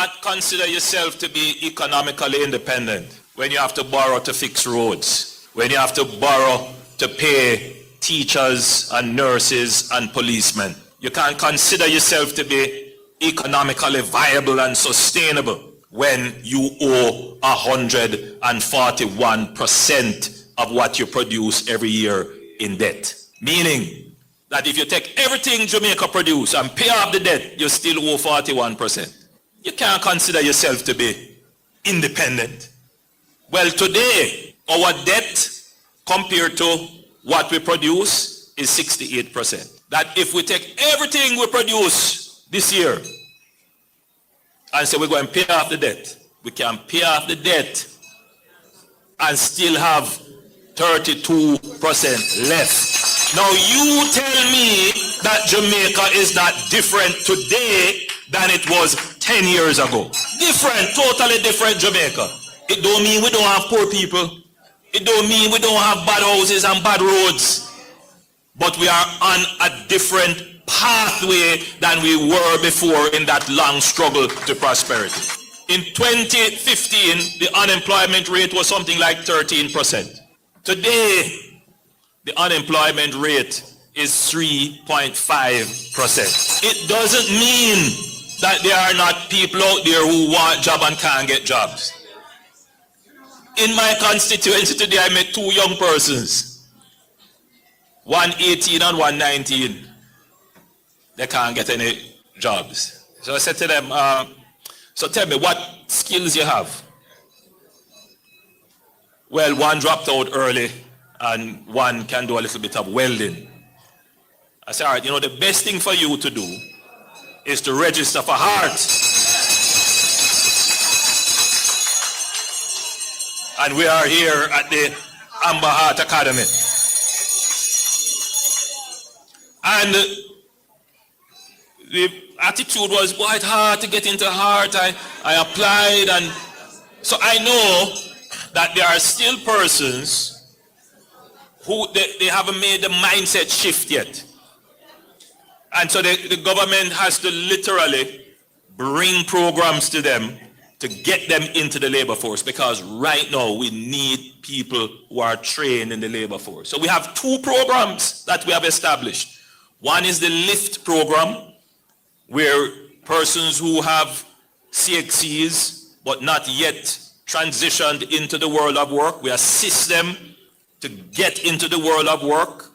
cannot consider yourself to be economically independent when you have to borrow to fix roads, when you have to borrow to pay teachers and nurses and policemen. You can't consider yourself to be economically viable and sustainable when you owe 141% of what you produce every year in debt. Meaning that if you take everything Jamaica produce and pay off the debt, you still owe 41%. You can't consider yourself to be independent. Well, today, our debt compared to what we produce is 68%. That if we take everything we produce this year and say we're going to pay off the debt, we can pay off the debt and still have 32% left. Now you tell me that Jamaica is not different today than it was 10 years ago. Different, totally different Jamaica. It don't mean we don't have poor people. It don't mean we don't have bad houses and bad roads. But we are on a different pathway than we were before in that long struggle to prosperity. In 2015, the unemployment rate was something like 13%. Today, the unemployment rate is 3.5%. It doesn't mean that there are not people out there who want jobs and can't get jobs. In my constituency today, I met two young persons, one 18 and one 19. They can't get any jobs. So I said to them, so tell me what skills you have. Well, one dropped out early and one can do a little bit of welding. I said, all right, you know, the best thing for you to do is to register for heart. And we are here at the Amber Heart Academy. And the attitude was quite hard to get into heart. I applied, and so I know that there are still persons who they haven't made the mindset shift yet. And so the government has to literally bring programs to them to get them into the labor force, because right now we need people who are trained in the labor force. So we have two programs that we have established. One is the LIFT program, where persons who have CXCs but not yet transitioned into the world of work, we assist them to get into the world of work.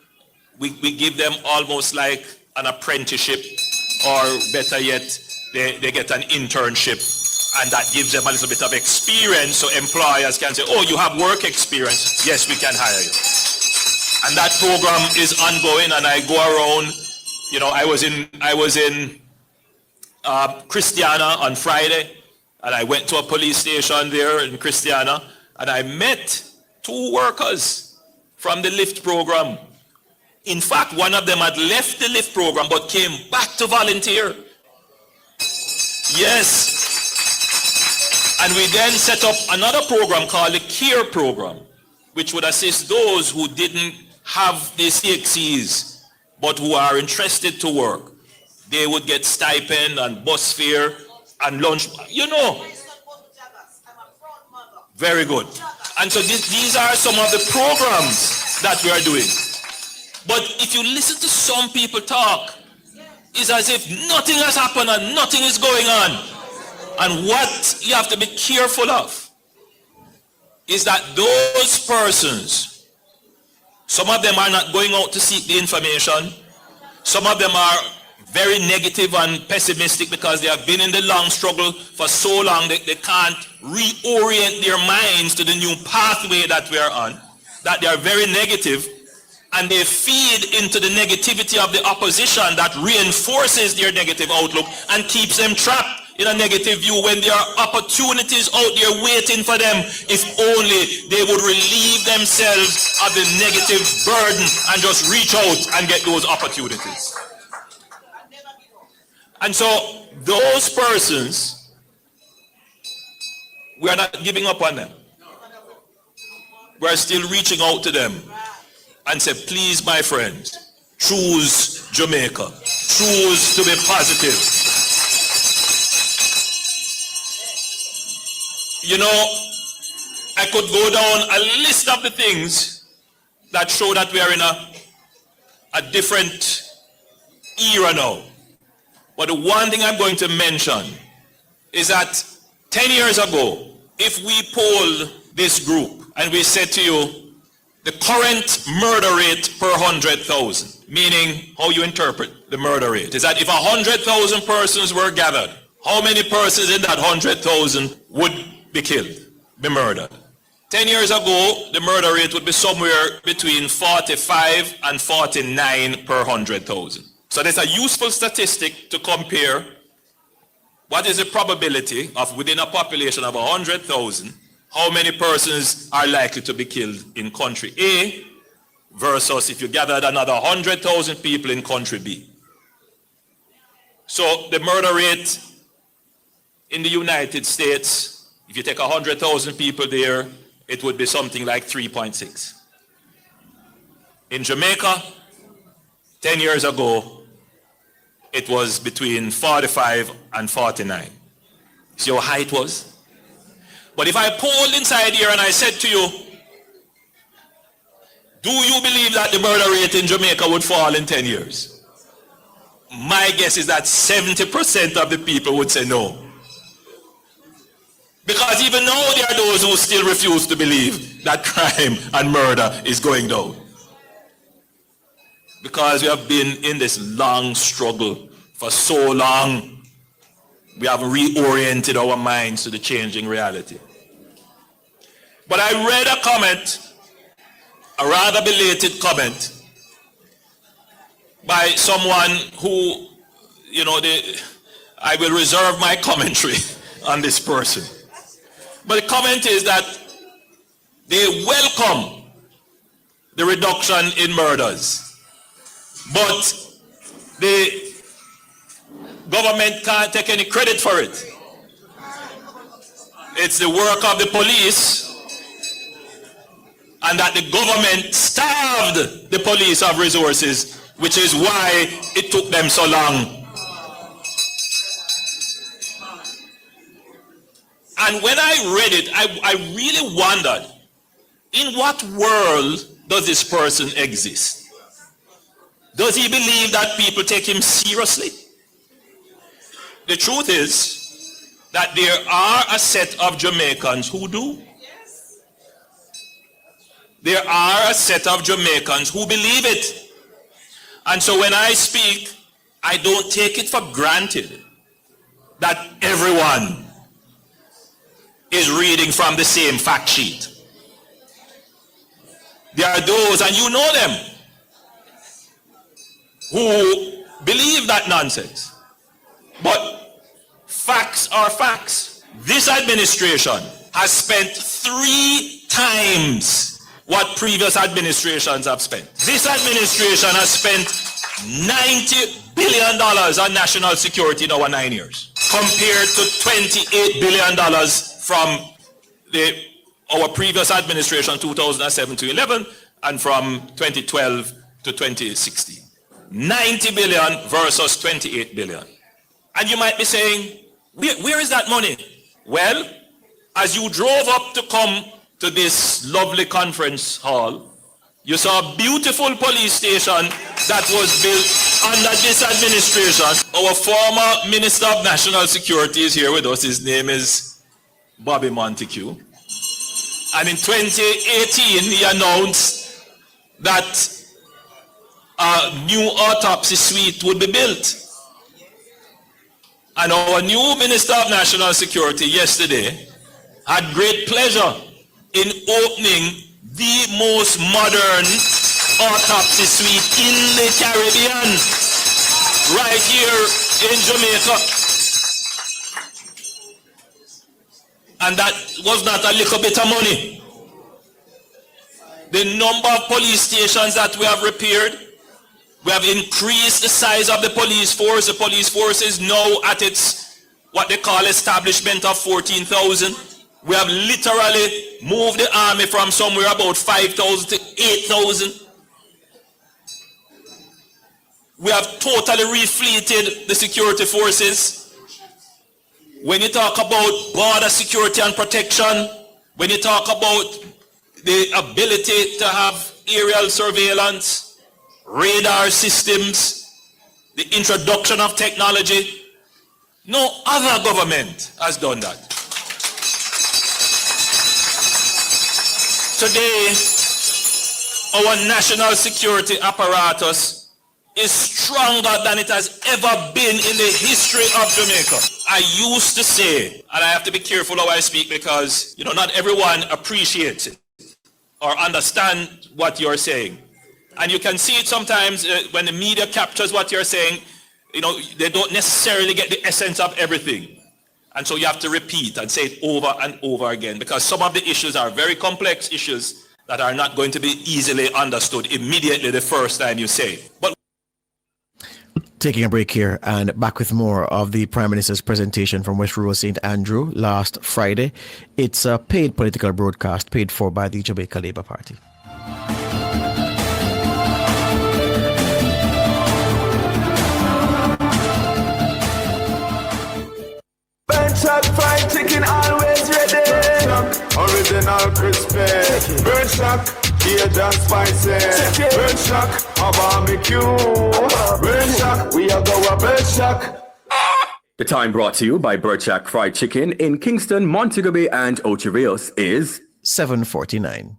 We give them almost like an apprenticeship, or better yet, they get an internship, and that gives them a little bit of experience, so employers can say, oh, you have work experience, yes, we can hire you. And that program is ongoing, and I go around. You know, I was in Christiana on Friday, and I went to a police station there in Christiana, and I met two workers from the LIFT program. In fact, one of them had left the LIFT program but came back to volunteer. Yes. And we then set up another program called the CARE program, which would assist those who didn't have the CXCs but who are interested to work. They would get stipend and bus fare and lunch, you know. Very good. And so these are some of the programs that we are doing. But if you listen to some people talk, it's as if nothing has happened and nothing is going on. And what you have to be careful of is that those persons, some of them are not going out to seek the information. Some of them are very negative and pessimistic because they have been in the long struggle for so long that they can't reorient their minds to the new pathway that we are on, that they are very negative, and they feed into the negativity of the opposition that reinforces their negative outlook and keeps them trapped in a negative view when there are opportunities out there waiting for them, if only they would relieve themselves of the negative burden and just reach out and get those opportunities. And so those persons, we are not giving up on them. We are still reaching out to them and say, please, my friends, choose Jamaica. Choose to be positive. You know, I could go down a list of the things that show that we are in a different era now. But the one thing I'm going to mention is that 10 years ago, if we polled this group and we said to you, the current murder rate per 100,000, meaning how you interpret the murder rate, is that if 100,000 persons were gathered, how many persons in that 100,000 would be killed, be murdered? 10 years ago, the murder rate would be somewhere between 45 and 49 per 100,000. So there's a useful statistic to compare what is the probability of within a population of 100,000, how many persons are likely to be killed in country A versus if you gathered another 100,000 people in country B. So the murder rate in the United States, if you take 100,000 people there, it would be something like 3.6. In Jamaica, 10 years ago, it was between 45 and 49. See how high it was? But if I polled inside here and I said to you, do you believe that the murder rate in Jamaica would fall in 10 years? My guess is that 70% of the people would say no. Because even now there are those who still refuse to believe that crime and murder is going down. Because we have been in this long struggle for so long, we have reoriented our minds to the changing reality. But I read a comment, a rather belated comment, by someone who, you know, I will reserve my commentary on this person. But the comment is that they welcome the reduction in murders, but the government can't take any credit for it. It's the work of the police, and that the government starved the police of resources, which is why it took them so long. And when I read it, I really wondered, in what world does this person exist? Does he believe that people take him seriously? The truth is that there are a set of Jamaicans who do. There are a set of Jamaicans who believe it. And so when I speak, I don't take it for granted that everyone is reading from the same fact sheet. There are those, and you know them, who believe that nonsense. But facts are facts. This administration has spent 3 times what previous administrations have spent. This administration has spent $90 billion on national security in our 9 years, compared to $28 billion from our previous administration, 2007 to 11, and from 2012 to 2016. 90 billion versus 28 billion. And you might be saying, where is that money? Well, as you drove up to come to this lovely conference hall, you saw a beautiful police station that was built under this administration. Our former Minister of National Security is here with us. His name is Bobby Montague. And in 2018, he announced that a new autopsy suite would be built. And our new Minister of National Security yesterday had great pleasure in opening the most modern autopsy suite in the Caribbean, right here in Jamaica. And that was not a little bit of money. The number of police stations that we have repaired, we have increased the size of the police force. The police force is now at its, what they call establishment of 14,000. We have literally moved the army from somewhere about 5,000 to 8,000. We have totally refleeted the security forces. when you talk about border security and protection, when you talk about the ability to have aerial surveillance, radar systems, the introduction of technology, no other government has done that. Today, our national security apparatus is stronger than it has ever been in the history of Jamaica. I used to say, and I have to be careful how I speak because, not everyone appreciates it or understand what you're saying. And you can see it sometimes when the media captures what you're saying, they don't necessarily get the essence of everything. And so you have to repeat and say it over and over again because some of the issues are very complex issues that are not going to be easily understood immediately the first time you say it. But taking a break here and back with more of the Prime Minister's presentation from West Rural St. Andrew last Friday. It's a paid political broadcast paid for by the Jamaica Labour Party. Burnt fried chicken always ready. Original crispy. Burnt shock, Cajun spicy. Burnt shock, a barbecue. Burnt shock, we are go a burnt shock. The time brought to you by Burchak Fried Chicken in Kingston, Montego Bay, and Ocho Rios is 7:49.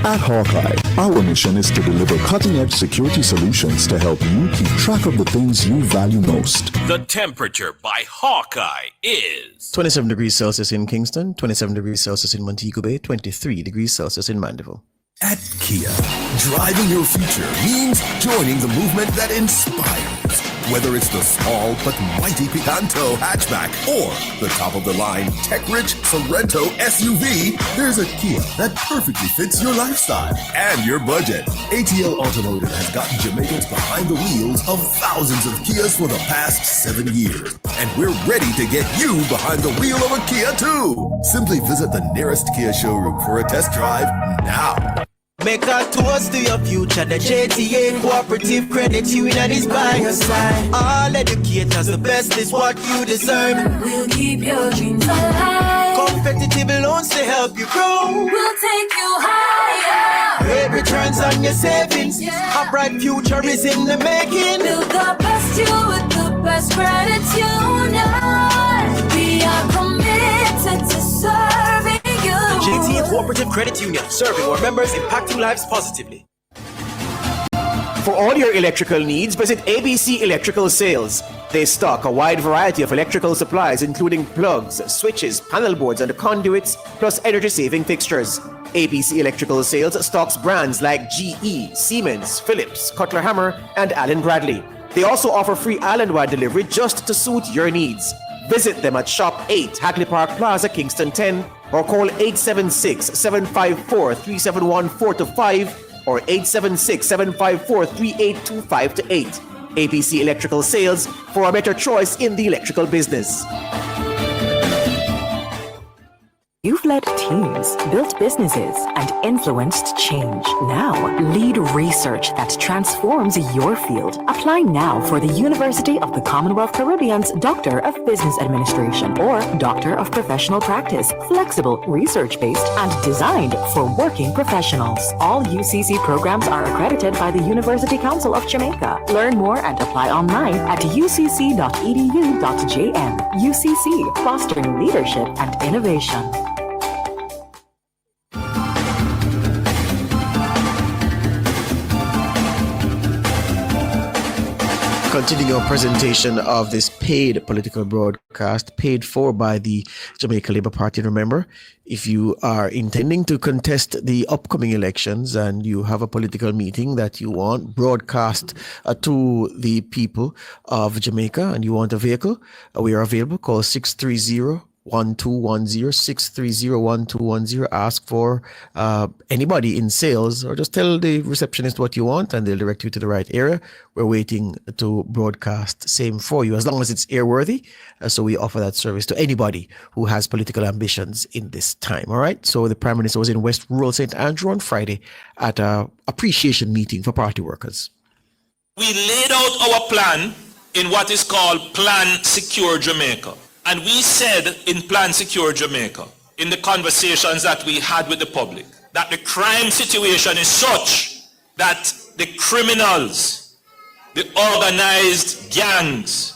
At Hawkeye, our mission is to deliver cutting-edge security solutions to help you keep track of the things you value most. The temperature by Hawkeye is 27 degrees Celsius in Kingston, 27 degrees Celsius in Montego Bay, 23 degrees Celsius in Mandeville. At Kia, driving your future means joining the movement that inspires. Whether it's the small but mighty Picanto hatchback or the top-of-the-line tech-rich Sorrento SUV, there's a Kia that perfectly fits your lifestyle and your budget. ATL Automotive has gotten Jamaicans behind the wheels of thousands of Kias for the past 7 years. And we're ready to get you behind the wheel of a Kia too. Simply visit the nearest Kia showroom for a test drive now. Make a toast to your future. The JTA Cooperative Credit Union is by your side. All educators, the best is what you deserve. We'll keep your dreams alive. Competitive loans to help you grow. We'll take you higher. Great returns on your savings. Yeah. A bright future is in the making. Build the best you with the best credit union. We are committed to serving you. JTA Cooperative Credit Union, serving our members, impacting lives positively. For all your electrical needs, visit ABC Electrical Sales. They stock a wide variety of electrical supplies, including plugs, switches, panel boards, and conduits, plus energy-saving fixtures. ABC Electrical Sales stocks brands like GE, Siemens, Philips, Cutler Hammer, and Allen Bradley. They also offer free island-wide delivery just to suit your needs. Visit them at Shop 8, Hagley Park Plaza, Kingston 10, or call 876-754-3714-5 or 876-754-3825-8. ABC Electrical Sales for a better choice in the electrical business. You've led teams, built businesses, and influenced change. Now, lead research that transforms your field. Apply now for the University of the Commonwealth Caribbean's Doctor of Business Administration or Doctor of Professional Practice. Flexible, research-based, and designed for working professionals. All UCC programs are accredited by the University Council of Jamaica. Learn more and apply online at ucc.edu.jm. UCC, fostering leadership and innovation. Continuing our presentation of this paid political broadcast, paid for by the Jamaica Labour Party. Remember, if you are intending to contest the upcoming elections and you have a political meeting that you want broadcast to the people of Jamaica and you want a vehicle, we are available. Call 630-1210, 630-1210. Ask for anybody in sales or just tell the receptionist what you want and they'll direct you to the right area. We're waiting to broadcast same for you as long as it's airworthy. So we offer that service to anybody who has political ambitions in this time. All right. So the Prime Minister was in West Rural St. Andrew on Friday at an appreciation meeting for party workers. We laid out our plan in what is called Plan Secure Jamaica. And we said in Plan Secure Jamaica, in the conversations that we had with the public, that the crime situation is such that the criminals, the organized gangs,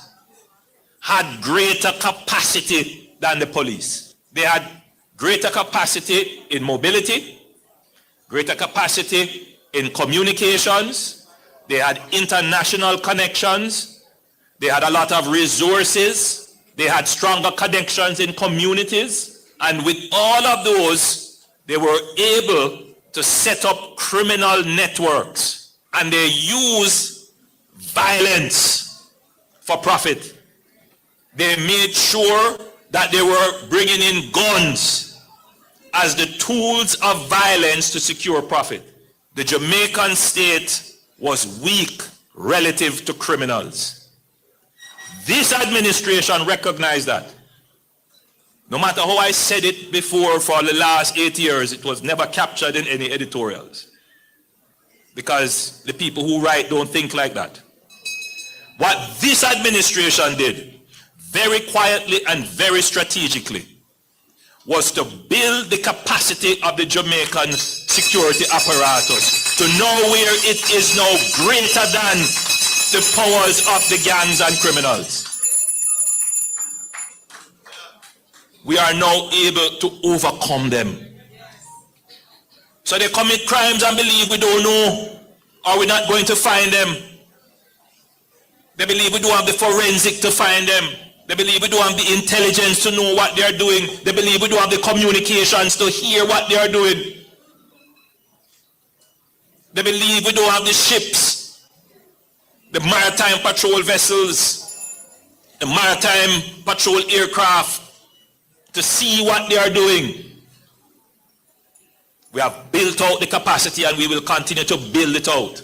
had greater capacity than the police. They had greater capacity in mobility, greater capacity in communications, they had international connections, they had a lot of resources, they had stronger connections in communities, and with all of those, they were able to set up criminal networks, and they use violence for profit. They made sure that they were bringing in guns as the tools of violence to secure profit. The Jamaican state was weak relative to criminals. This administration recognized that. No matter how I said it before for the last 8 years, it was never captured in any editorials. Because the people who write don't think like that. What this administration did, very quietly and very strategically, was to build the capacity of the Jamaican security apparatus to know where it is now greater than the powers of the gangs and criminals. We are now able to overcome them. So they commit crimes and believe we don't know, or we're not going to find them. They believe we don't have the forensic to find them. They believe we don't have the intelligence to know what they're doing. They believe we don't have the communications to hear what they're doing. They believe we don't have the ships, the maritime patrol vessels, the maritime patrol aircraft to see what they are doing. We have built out the capacity and we will continue to build it out.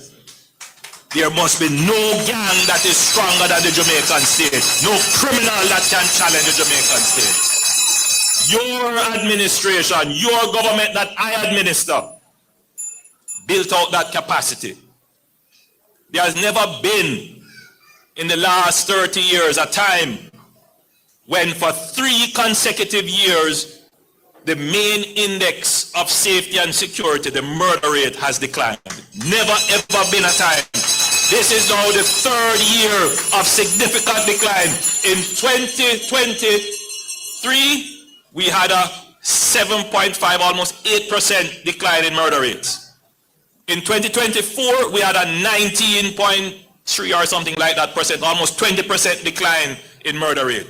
There must be no gang that is stronger than the Jamaican state. No criminal that can challenge the Jamaican state. Your administration, your government that I administer, built out that capacity. There has never been in the last 30 years a time when for 3 consecutive years the main index of safety and security, the murder rate, has declined. Never ever been a time. This is now the 3rd year of significant decline. In 2023, we had a 7.5, almost 8% decline in murder rates. In 2024, we had a 19.3 or something like that percent, almost 20% decline in murder rate.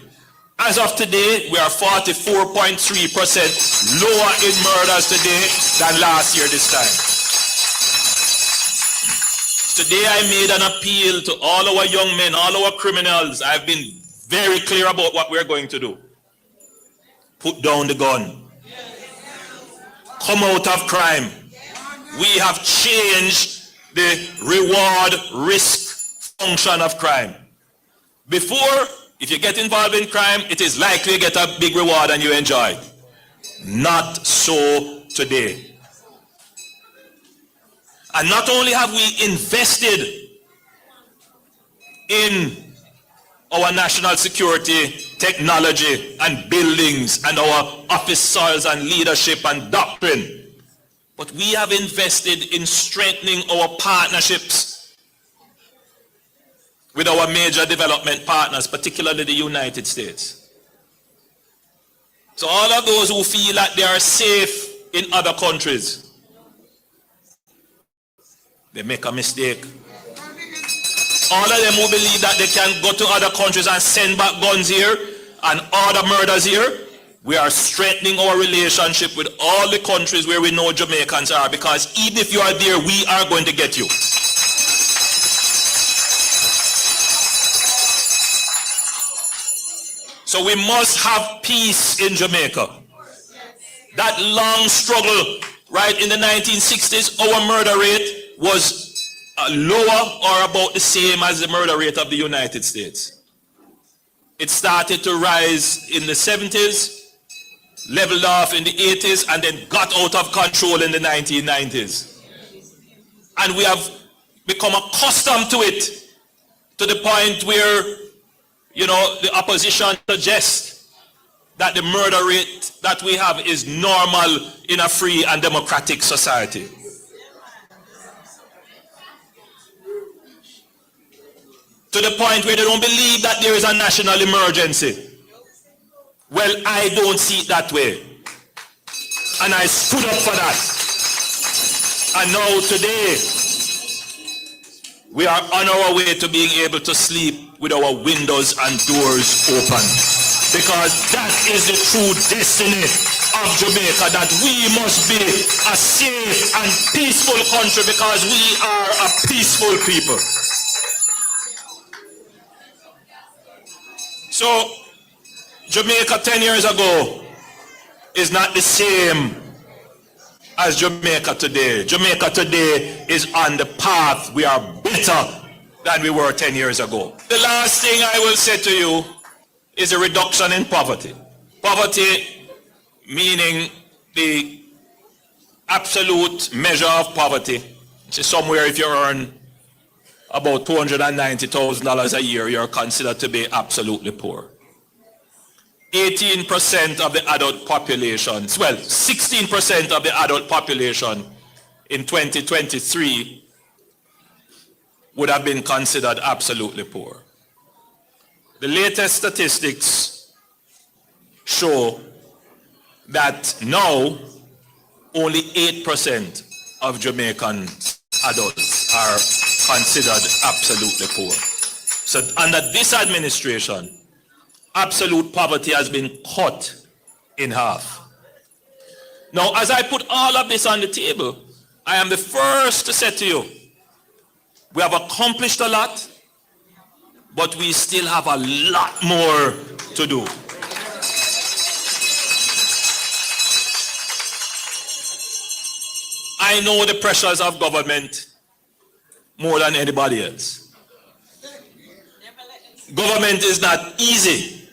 As of today, we are 44.3% lower in murders today than last year this time. Today I made an appeal to all our young men, all our criminals. I've been very clear about what we're going to do. Put down the gun. Come out of crime. We have changed the reward-risk function of crime. Before, if you get involved in crime, it is likely you get a big reward and you enjoy it. Not so today. And not only have we invested in our national security technology and buildings and our officers and leadership and doctrine, but we have invested in strengthening our partnerships with our major development partners, particularly the United States. So all of those who feel that they are safe in other countries, they make a mistake. All of them who believe that they can go to other countries and send back guns here and order murders here, we are strengthening our relationship with all the countries where we know Jamaicans are, because even if you are there, we are going to get you. So we must have peace in Jamaica. That long struggle, right, in the 1960s, our murder rate was lower or about the same as the murder rate of the United States. It started to rise in the 70s, leveled off in the 80s, and then got out of control in the 1990s. And we have become accustomed to it, to the point where, you know, the opposition suggests that the murder rate that we have is normal in a free and democratic society. To the point where they don't believe that there is a national emergency. Well, I don't see it that way. And I stood up for that. And now today, we are on our way to being able to sleep with our windows and doors open. Because that is the true destiny of Jamaica, that we must be a safe and peaceful country because we are a peaceful people. So, Jamaica 10 years ago is not the same as Jamaica today. Jamaica today is on the path. We are better than we were 10 years ago. The last thing I will say to you is a reduction in poverty. Poverty meaning the absolute measure of poverty. So somewhere if you earn about $290,000 a year, you're considered to be absolutely poor. 18% of the adult population, well, 16% of the adult population in 2023 would have been considered absolutely poor. The latest statistics show that now only 8% of Jamaican adults are considered absolutely poor. So under this administration, absolute poverty has been cut in half. Now, as I put all of this on the table, I am the first to say to you, we have accomplished a lot, but we still have a lot more to do. I know the pressures of government more than anybody else. Government is not easy.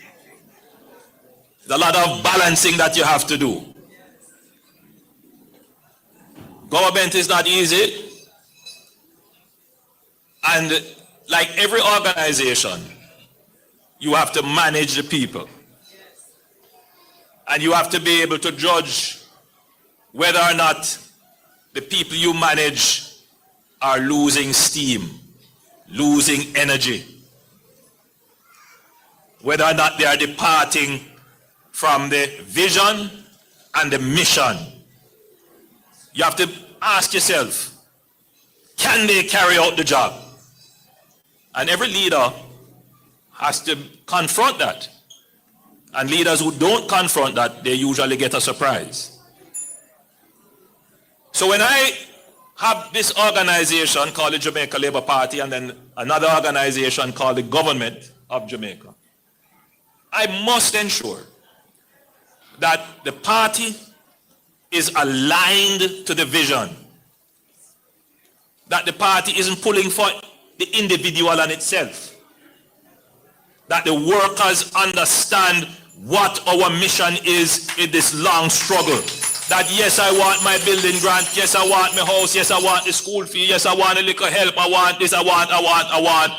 There's a lot of balancing that you have to do. Government is not easy. And like every organization, you have to manage the people. And you have to be able to judge whether or not the people you manage are losing steam, losing energy, whether or not they are departing from the vision and the mission. You have to ask yourself, can they carry out the job? And every leader has to confront that. And leaders who don't confront that, they usually get a surprise. So when I have this organization called the Jamaica Labour Party and then another organization called the Government of Jamaica, I must ensure that the party is aligned to the vision. That the party isn't pulling for the individual and itself. That the workers understand what our mission is in this long struggle. That yes, I want my building grant, yes, I want my house, yes, I want the school fee, yes, I want a little help, I want this, I want.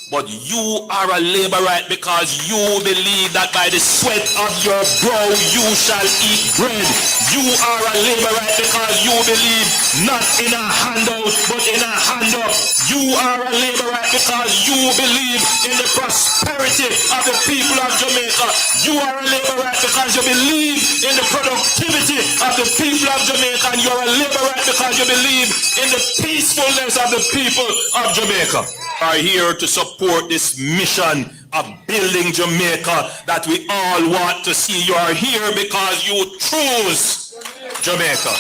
But you are a laborite because you believe that by the sweat of your brow you shall eat bread. You are a laborite because you believe not in a handout but in a hand up. You are a laborite because you believe in the prosperity of the people of Jamaica. You are a laborite because you believe in the productivity of the people of Jamaica, and you are a laborite because you believe in the peacefulness of the people of Jamaica. Are here to support this mission of building Jamaica that we all want to see. You are here because you choose Jamaica.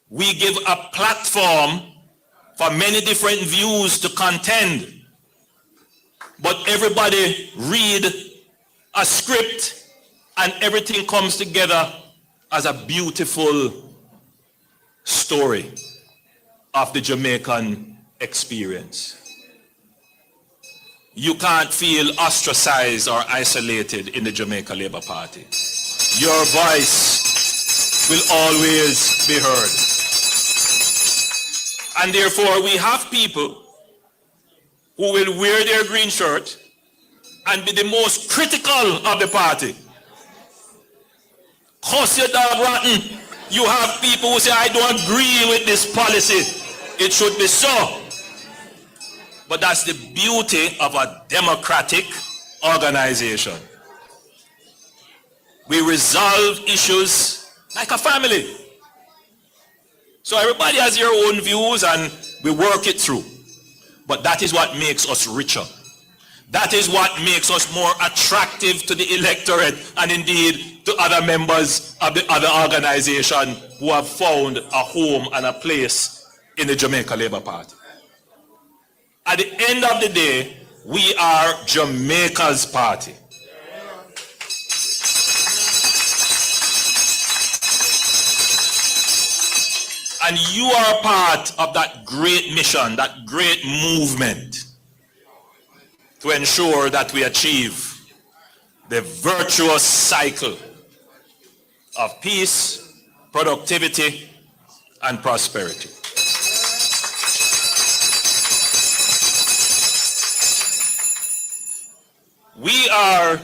We give a platform for many different views to contend, but everybody read a script and everything comes together as a beautiful story of the Jamaican experience. You can't feel ostracized or isolated in the Jamaica Labour Party. Your voice will always be heard. And therefore we have people who will wear their green shirt and be the most critical of the party. Cuss your dog rotten. You have people who say, I don't agree with this policy. It should be so. But that's the beauty of a democratic organization. We resolve issues like a family. So everybody has your own views and we work it through. But that is what makes us richer. That is what makes us more attractive to the electorate and indeed to other members of the other organization who have found a home and a place in the Jamaica Labour Party. At the end of the day, we are Jamaica's party. And you are part of that great mission, that great movement to ensure that we achieve the virtuous cycle of peace, productivity, and prosperity. We are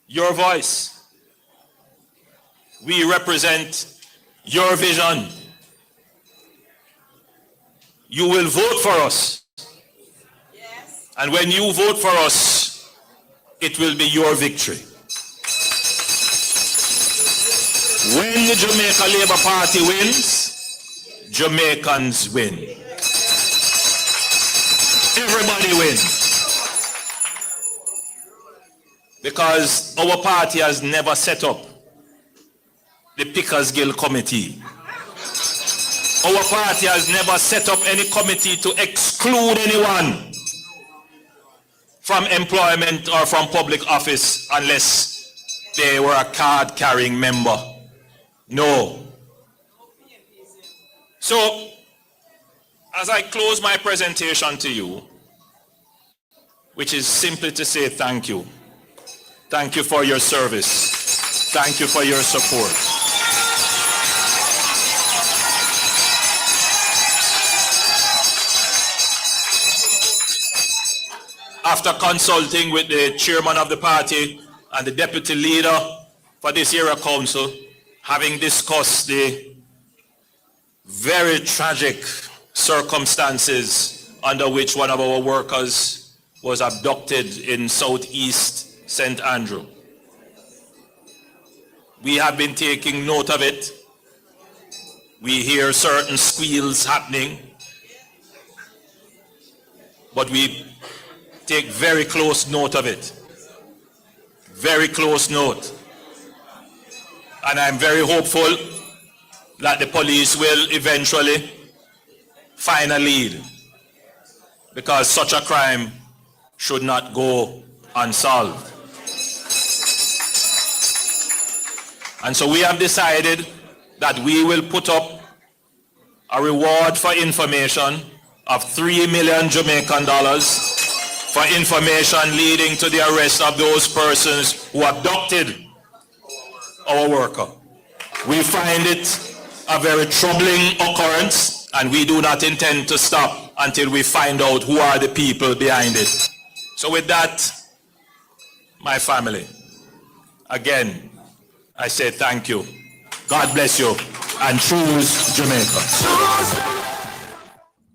your voice. We represent your vision. You will vote for us. Yes. And when you vote for us, it will be your victory. When the Jamaica Labour Party wins, Jamaicans win. Everybody wins. Because our party has never set up the Pickers Guild Committee. Our party has never set up any committee to exclude anyone from employment or from public office unless they were a card-carrying member. No. So, as I close my presentation to you, which is simply to say thank you. Thank you for your service. Thank you for your support. After consulting with the chairman of the party and the deputy leader for this area council, having discussed the very tragic circumstances under which one of our workers was abducted in southeast St. Andrew. We have been taking note of it. We hear certain squeals happening, but we take very close note of it. Very close note. And I'm very hopeful that the police will eventually find a lead, because such a crime should not go unsolved. And so we have decided that we will put up a reward for information of $3 million Jamaican dollars for information leading to the arrest of those persons who abducted our worker. We find it a very troubling occurrence, and we do not intend to stop until we find out who are the people behind it. So with that, my family, again, I say thank you. God bless you, and choose Jamaica.